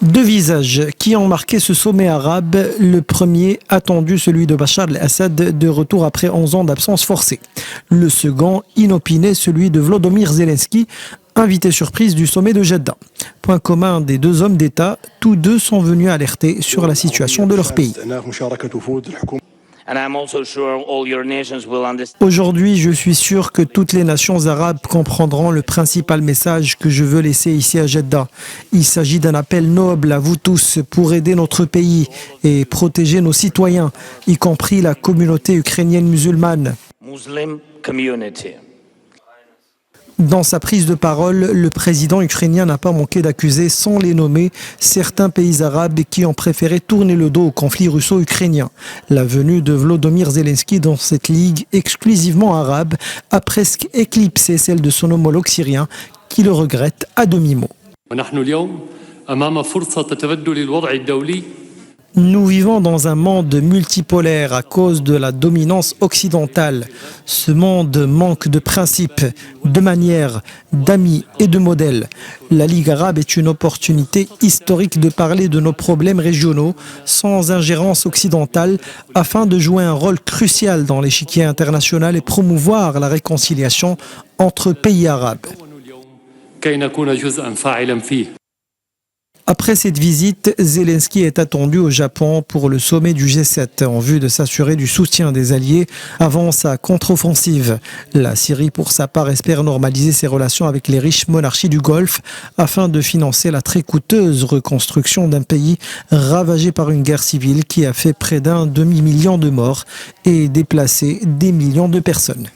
Deux visages qui ont marqué ce sommet arabe. Le premier attendu, celui de Bachar el-Assad, de retour après 11 ans d'absence forcée. Le second, inopiné, celui de Volodymyr Zelensky, invité surprise du sommet de Jeddah. Point commun des deux hommes d'État, tous deux sont venus alerter sur la situation de leur pays. Aujourd'hui, je suis sûr que toutes les nations arabes comprendront le principal message que je veux laisser ici à Jeddah. Il s'agit d'un appel noble à vous tous pour aider notre pays et protéger nos citoyens, y compris la communauté ukrainienne musulmane. Dans sa prise de parole, le président ukrainien n'a pas manqué d'accuser, sans les nommer, certains pays arabes qui ont préféré tourner le dos au conflit russo-ukrainien. La venue de Volodymyr Zelensky dans cette ligue exclusivement arabe a presque éclipsé celle de son homologue syrien, qui le regrette à demi-mot. Nous vivons dans un monde multipolaire à cause de la dominance occidentale. Ce monde manque de principes, de manières, d'amis et de modèles. La Ligue arabe est une opportunité historique de parler de nos problèmes régionaux sans ingérence occidentale afin de jouer un rôle crucial dans l'échiquier international et promouvoir la réconciliation entre pays arabes. Après cette visite, Zelensky est attendu au Japon pour le sommet du G7 en vue de s'assurer du soutien des alliés avant sa contre-offensive. La Syrie, pour sa part, espère normaliser ses relations avec les riches monarchies du Golfe afin de financer la très coûteuse reconstruction d'un pays ravagé par une guerre civile qui a fait près d'un demi-million de morts et déplacé des millions de personnes.